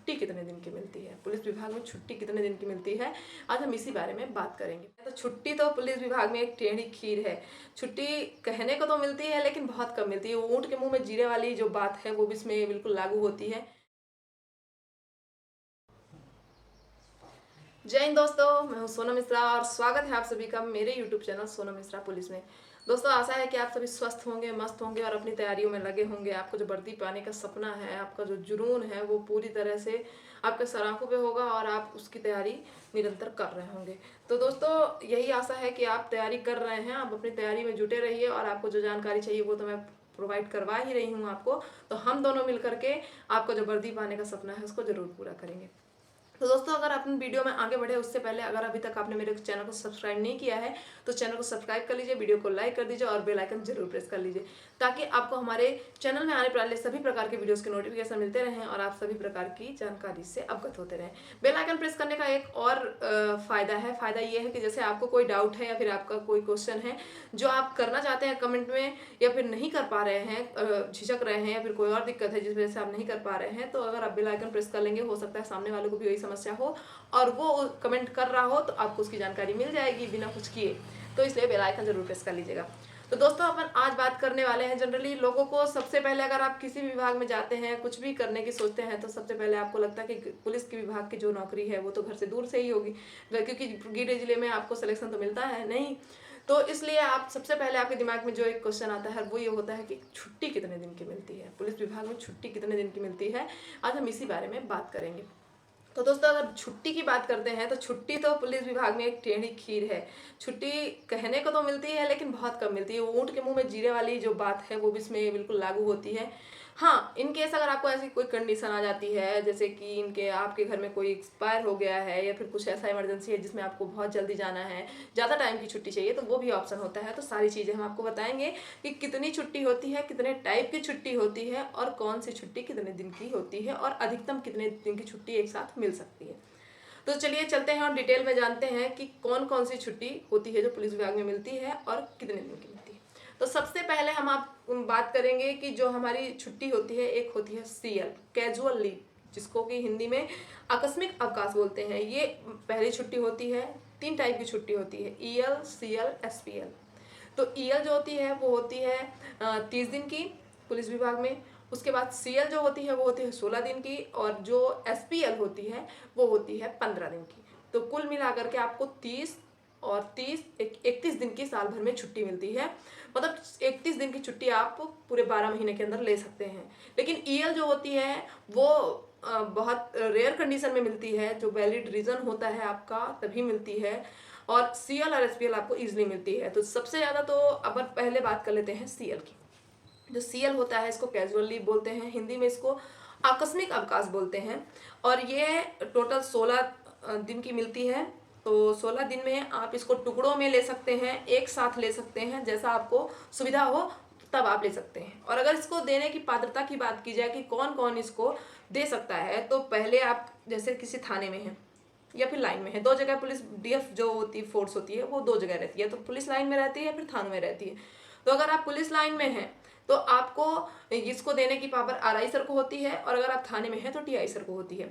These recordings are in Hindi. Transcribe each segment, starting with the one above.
छुट्टी कितने दिन की मिलती है, पुलिस विभाग में छुट्टी कितने दिन की मिलती है, आज हम इसी बारे में बात करेंगे। तो छुट्टी तो पुलिस विभाग में एक टेढ़ी खीर है। छुट्टी कहने को तो मिलती है लेकिन बहुत कम मिलती है। ऊँट के मुंह में जीरे वाली जो बात है वो भी इसमें बिल्कुल लागू होती है। जय हिंद दोस्तों, मैं हूं सोनम मिश्रा और स्वागत है आप सभी का मेरे YouTube channel Sonam Mishra police में। दोस्तों, आशा है कि आप सभी स्वस्थ होंगे, मस्त होंगे और अपनी तैयारियों में लगे होंगे। आपको जो वर्दी पाने का सपना है, आपका जो जुनून है वो पूरी तरह से आपके सराखों पे होगा और आप उसकी तैयारी निरंतर कर रहे होंगे। तो दोस्तों, यही आशा है कि आप तैयारी कर रहे हैं, आप अपनी तैयारी में जुटे रहिए और आपको जो जानकारी चाहिए वो तो मैं प्रोवाइड करवा ही रही हूँ आपको। तो हम दोनों मिलकर के आपका जो वर्दी पाने का सपना है उसको जरूर पूरा करेंगे। तो दोस्तों, अगर आप वीडियो में आगे बढ़े उससे पहले अगर अभी तक आपने मेरे चैनल को सब्सक्राइब नहीं किया है तो चैनल को सब्सक्राइब कर लीजिए, वीडियो को लाइक कर दीजिए और बेल आइकन जरूर प्रेस कर लीजिए ताकि आपको हमारे चैनल में आने वाले सभी प्रकार के वीडियोस के नोटिफिकेशन मिलते रहें और आप सभी प्रकार की जानकारी से अवगत होते रहें। बेल आइकन प्रेस करने का एक और फ़ायदा ये है कि जैसे आपको कोई डाउट है या फिर आपका कोई क्वेश्चन है जो आप करना चाहते हैं कमेंट में या फिर नहीं कर पा रहे हैं, झिझक रहे हैं या फिर कोई और दिक्कत है जिस वजह से आप नहीं कर पा रहे हैं, तो अगर आप बेल आइकन प्रेस कर लेंगे हो सकता है सामने वाले को भी वही समस्या हो और वो कमेंट कर रहा हो तो आपको उसकी जानकारी मिल जाएगी बिना कुछ किए। तो इसलिए बेल आइकन जरूर प्रेस कर लीजिएगा। तो दोस्तों, अपन आज बात करने वाले हैं जनरली लोगों को सबसे पहले अगर आप किसी भी विभाग में जाते हैं, कुछ भी करने की सोचते हैं तो सबसे पहले आपको लगता है कि पुलिस के विभाग की जो नौकरी है वो तो घर से दूर से ही होगी, क्योंकि गिरे जिले में आपको सिलेक्शन तो मिलता है नहीं। तो इसलिए आप सबसे पहले आपके दिमाग में जो एक क्वेश्चन आता है वो ये होता है कि छुट्टी कितने दिन की मिलती है, पुलिस विभाग में छुट्टी कितने दिन की मिलती है। आज हम इसी बारे में बात करेंगे। तो दोस्तों, अगर छुट्टी की बात करते हैं तो छुट्टी तो पुलिस विभाग में एक टेढ़ी खीर है। छुट्टी कहने को तो मिलती है लेकिन बहुत कम मिलती है। ऊँट के मुंह में जीरे वाली जो बात है वो भी इसमें बिल्कुल लागू होती है। हाँ, इन केस अगर आपको ऐसी कोई कंडीशन आ जाती है जैसे कि इनके आपके घर में कोई एक्सपायर हो गया है या फिर कुछ ऐसा इमरजेंसी है जिसमें आपको बहुत जल्दी जाना है, ज़्यादा टाइम की छुट्टी चाहिए, तो वो भी ऑप्शन होता है। तो सारी चीज़ें हम आपको बताएंगे कि कितनी छुट्टी होती है, कितने टाइप की छुट्टी होती है और कौन सी छुट्टी कितने दिन की होती है और अधिकतम कितने दिन की छुट्टी एक साथ मिल सकती है। तो चलिए चलते हैं और डिटेल में जानते हैं कि कौन कौन सी छुट्टी होती है जो पुलिस विभाग में मिलती है और कितने दिन की मिलती है। तो सबसे पहले हम आप बात करेंगे कि जो हमारी छुट्टी होती है, एक होती है CL, कैजुअल लीव, जिसको कि हिंदी में आकस्मिक अवकाश बोलते हैं। ये पहली छुट्टी होती है। 3 टाइप की छुट्टी होती है, EL, CL, SPL। तो EL जो होती है वो होती है 30 दिन की पुलिस विभाग में। उसके बाद CL जो होती है वो होती है 16 दिन की और जो SPL होती है वो होती है 15 दिन की। तो कुल मिलाकर के आपको 30 और 31 दिन की साल भर में छुट्टी मिलती है। मतलब 31 दिन की छुट्टी आप पूरे 12 महीने के अंदर ले सकते हैं। लेकिन EL जो होती है वो बहुत रेयर कंडीशन में मिलती है, जो वैलिड रीज़न होता है आपका तभी मिलती है। और CL और SPL आपको ईजिली मिलती है। तो सबसे ज़्यादा तो अब पहले बात कर लेते हैं CL की। जो CL होता है इसको कैजुअल लीव बोलते हैं, हिंदी में इसको आकस्मिक अवकाश बोलते हैं। और ये टोटल 16 दिन की मिलती है। तो 16 दिन में आप इसको टुकड़ों में ले सकते हैं, एक साथ ले सकते हैं, जैसा आपको सुविधा हो तब आप ले सकते हैं। और अगर इसको देने की पात्रता की बात की जाए कि कौन कौन इसको दे सकता है, तो पहले आप जैसे किसी थाने में हैं या फिर लाइन में है, 2 जगह पुलिस DF जो होती है फोर्स होती है वो 2 जगह रहती है, तो पुलिस लाइन में रहती है या फिर थानों में रहती है। तो अगर आप पुलिस लाइन में हैं तो आपको इसको देने की पावर RI सर को होती है और अगर आप थाने में हैं तो TI सर को होती है।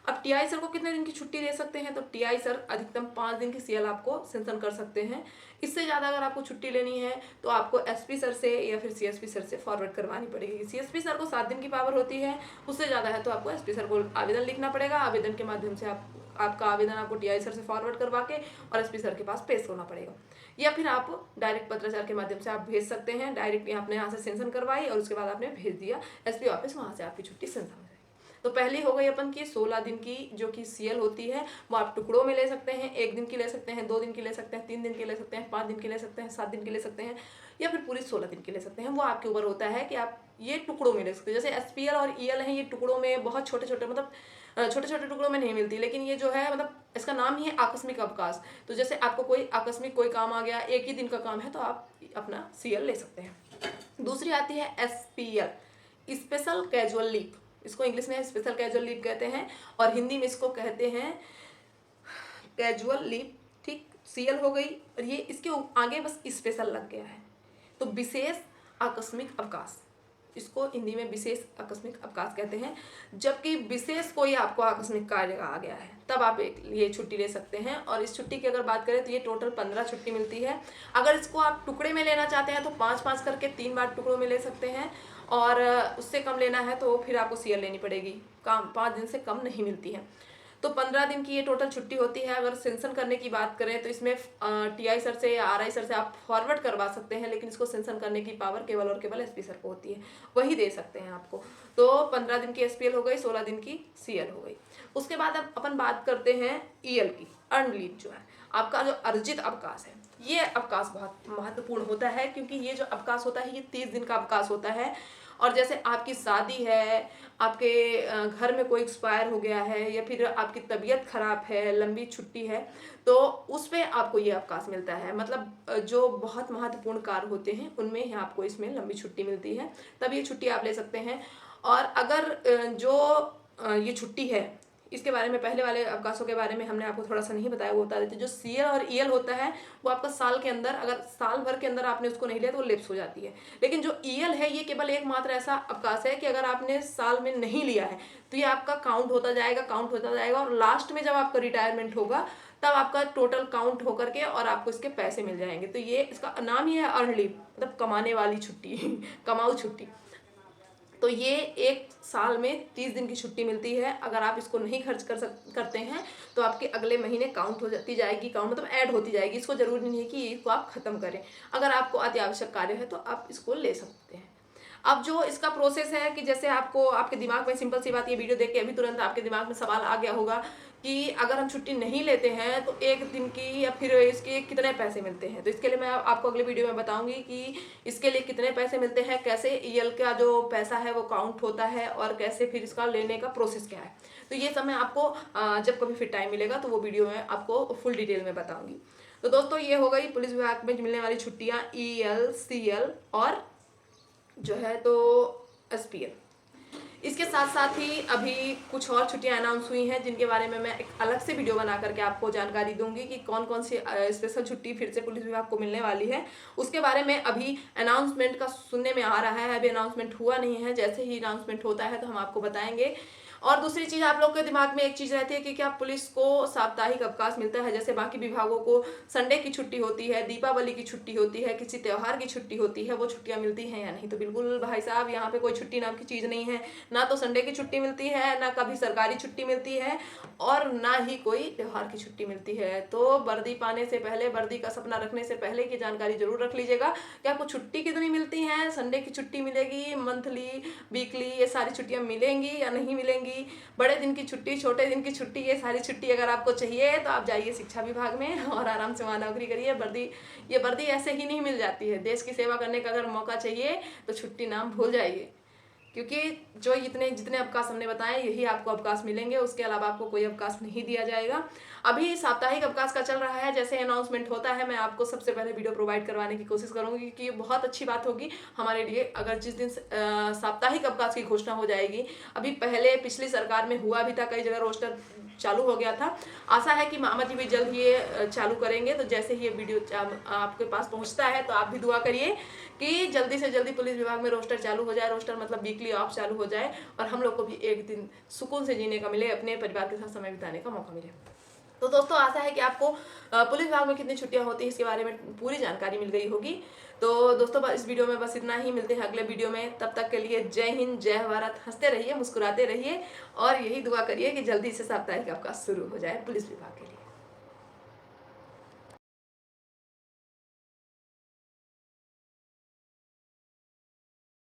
अब TI सर को कितने दिन की छुट्टी दे सकते हैं, तो TI सर अधिकतम 5 दिन की CL आपको सेंक्शन कर सकते हैं। इससे ज़्यादा अगर आपको छुट्टी लेनी है तो आपको SP सर से या फिर CSP सर से फॉरवर्ड करवानी पड़ेगी। CSP सर को 7 दिन की पावर होती है, उससे ज़्यादा है तो आपको SP सर को आवेदन लिखना पड़ेगा। आवेदन के माध्यम से आपका आवेदन आपको TI सर से फॉरवर्ड करवा के और SP सर के पास पेश होना पड़ेगा। या फिर आप डायरेक्ट पत्राचार के माध्यम से आप भेज सकते हैं। डायरेक्ट आपने यहाँ से सेंक्शन करवाई और उसके बाद आपने भेज दिया SP ऑफिस, वहाँ से आपकी छुट्टी सेंक्शन हो जाएगी। तो पहली हो गई अपन की 16 दिन की जो कि CL होती है, वो आप टुकड़ों में ले सकते हैं, 1 दिन की ले सकते हैं, 2 दिन की ले सकते हैं, 3 दिन की ले सकते हैं, 5 दिन की ले सकते हैं, 7 दिन की ले सकते हैं या फिर पूरी 16 दिन की ले सकते हैं। वो आपके ऊपर होता है कि आप ये टुकड़ों में ले सकते हैं। जैसे SPL और EL हैं, ये टुकड़ों में बहुत छोटे छोटे मतलब छोटे छोटे टुकड़ों में नहीं मिलती, लेकिन ये जो है मतलब इसका नाम ही है आकस्मिक अवकाश। तो जैसे आपको कोई आकस्मिक कोई काम आ गया, 1 ही दिन का काम है, तो आप अपना CL ले सकते हैं। दूसरी आती है SPL, स्पेशल कैजुअल लीव। इसको इंग्लिश में स्पेशल कैजुअल लीव कहते हैं और हिंदी में इसको कहते हैं कैजुअल लीव। ठीक, CL हो गई और ये इसके आगे बस स्पेशल लग गया है। तो विशेष आकस्मिक अवकाश, इसको हिंदी में विशेष आकस्मिक अवकाश कहते हैं। जबकि विशेष कोई आपको आकस्मिक कार्य आ गया है तब आप ये छुट्टी ले सकते हैं। और इस छुट्टी की अगर बात करें तो ये टोटल 15 छुट्टी मिलती है। अगर इसको आप टुकड़े में लेना चाहते हैं तो 5-5 करके 3 बार टुकड़ों में ले सकते हैं, और उससे कम लेना है तो फिर आपको सीएल लेनी पड़ेगी। काम 5 दिन से कम नहीं मिलती है। तो 15 दिन की ये टोटल छुट्टी होती है। अगर सेंशन करने की बात करें तो इसमें टीआई सर से या आरआई सर से आप फॉरवर्ड करवा सकते हैं, लेकिन इसको सेंशन करने की पावर केवल और केवल एसपी सर को होती है, वही दे सकते हैं आपको। तो 15 दिन की एसपीएल हो गई, 16 दिन की सीएल हो गई। उसके बाद अब अपन बात करते हैं ईएल की, अर्न लीव जो है आपका जो अर्जित अवकाश है। ये अवकाश बहुत महत्वपूर्ण होता है, क्योंकि ये जो अवकाश होता है ये 30 दिन का अवकाश होता है। और जैसे आपकी शादी है, आपके घर में कोई एक्सपायर हो गया है, या फिर आपकी तबीयत खराब है, लंबी छुट्टी है, तो उस पर आपको ये अवकाश मिलता है। मतलब जो बहुत महत्वपूर्ण कार्य होते हैं उनमें ही आपको इसमें लंबी छुट्टी मिलती है, तब ये छुट्टी आप ले सकते हैं। और अगर जो ये छुट्टी है इसके बारे में, पहले वाले अवकाशों के बारे में हमने आपको थोड़ा सा नहीं बताया, वो बता देते। जो सीएल और ईएल होता है वो आपका साल के अंदर, अगर साल भर के अंदर आपने उसको नहीं लिया तो वो लेप्स हो जाती है। लेकिन जो ईएल है ये केवल एकमात्र ऐसा अवकाश है कि अगर आपने साल में नहीं लिया है तो ये आपका काउंट होता जाएगा, और लास्ट में जब आपका रिटायरमेंट होगा तब आपका टोटल काउंट होकर के और आपको इसके पैसे मिल जाएंगे। तो ये इसका नाम ही है अर्न लीव, मतलब कमाने वाली छुट्टी कमाऊ छुट्टी। तो ये एक साल में 30 दिन की छुट्टी मिलती है। अगर आप इसको नहीं खर्च करते हैं तो आपके अगले महीने काउंट हो जाती जाएगी, काउंट मतलब ऐड होती जाएगी। इसको जरूरी नहीं है कि इसको आप खत्म करें, अगर आपको अति आवश्यक कार्य है तो आप इसको ले सकते हैं। अब जो इसका प्रोसेस है कि जैसे आपको आपके दिमाग में, सिंपल सी बात, ये वीडियो देख के अभी तुरंत आपके दिमाग में सवाल आ गया होगा कि अगर हम छुट्टी नहीं लेते हैं तो एक दिन की या फिर इसके कितने पैसे मिलते हैं। तो इसके लिए मैं आपको अगले वीडियो में बताऊंगी कि इसके लिए कितने पैसे मिलते हैं, कैसे ईएल का जो पैसा है वो काउंट होता है, और कैसे फिर इसका लेने का प्रोसेस क्या है। तो ये सब मैं आपको जब कभी फिर टाइम मिलेगा तो वो वीडियो में आपको फुल डिटेल में बताऊंगी। तो दोस्तों ये हो गई पुलिस विभाग में मिलने वाली छुट्टियाँ, ईएल, सीएल और जो है तो एसपीएल। इसके साथ साथ ही अभी कुछ और छुट्टियां अनाउंस हुई हैं जिनके बारे में मैं एक अलग से वीडियो बना करके आपको जानकारी दूंगी कि कौन कौन सी स्पेशल छुट्टी फिर से पुलिस विभाग को मिलने वाली है। उसके बारे में अभी अनाउंसमेंट का सुनने में आ रहा है, अभी अनाउंसमेंट हुआ नहीं है। जैसे ही अनाउंसमेंट होता है तो हम आपको बताएंगे। और दूसरी चीज़, आप लोग के दिमाग में एक चीज़ रहती है कि क्या पुलिस को साप्ताहिक अवकाश मिलता है, जैसे बाकी विभागों को संडे की छुट्टी होती है, दीपावली की छुट्टी होती है, किसी त्यौहार की छुट्टी होती है, वो छुट्टियां मिलती हैं या नहीं। तो बिल्कुल भाई साहब, यहाँ पे कोई छुट्टी नाम की चीज़ नहीं है। ना तो संडे की छुट्टी मिलती है, ना कभी सरकारी छुट्टी मिलती है, और ना ही कोई त्यौहार की छुट्टी मिलती है। तो वर्दी पाने से पहले, वर्दी का सपना रखने से पहले की जानकारी जरूर रख लीजिएगा कि आपको छुट्टी कितनी मिलती है, संडे की छुट्टी मिलेगी, मंथली, वीकली, ये सारी छुट्टियां मिलेंगी या नहीं मिलेंगी, बड़े दिन की छुट्टी, छोटे दिन की छुट्टी, ये सारी छुट्टी अगर आपको चाहिए तो आप जाइए शिक्षा विभाग में और आराम से वहाँ नौकरी करिए। ये वर्दी ऐसे ही नहीं मिल जाती है। देश की सेवा करने का अगर मौका चाहिए तो छुट्टी नाम भूल जाइए, क्योंकि जो जितने अवकाश हमने बताए यही आपको अवकाश मिलेंगे, उसके अलावा आपको कोई अवकाश नहीं दिया जाएगा। अभी साप्ताहिक अवकाश का चल रहा है, जैसे अनाउंसमेंट होता है मैं आपको सबसे पहले वीडियो प्रोवाइड करवाने की कोशिश करूंगी, क्योंकि ये बहुत अच्छी बात होगी हमारे लिए अगर जिस दिन साप्ताहिक अवकाश की घोषणा हो जाएगी। अभी पहले पिछली सरकार में हुआ भी था, कई जगह रोस्टर चालू हो गया था। आशा है कि मामा जी भी जल्द ये चालू करेंगे। तो जैसे ही ये वीडियो आपके पास पहुंचता है तो आप भी दुआ करिए कि जल्दी से जल्दी पुलिस विभाग में रोस्टर चालू हो जाए, रोस्टर मतलब वीकली ऑफ चालू हो जाए, और हम लोग को भी एक दिन सुकून से जीने का मिले, अपने परिवार के साथ समय बिताने का मौका मिले। तो दोस्तों आशा है कि आपको पुलिस विभाग में कितनी छुट्टियां होती हैं इसके बारे में पूरी जानकारी मिल गई होगी। तो दोस्तों इस वीडियो में बस इतना ही, मिलते हैं अगले वीडियो में। तब तक के लिए जय हिंद, जय भारत। हंसते रहिए, मुस्कुराते रहिए, और यही दुआ करिए कि जल्दी से साप्ताहिक अवकाश शुरू हो जाए पुलिस विभाग के लिए।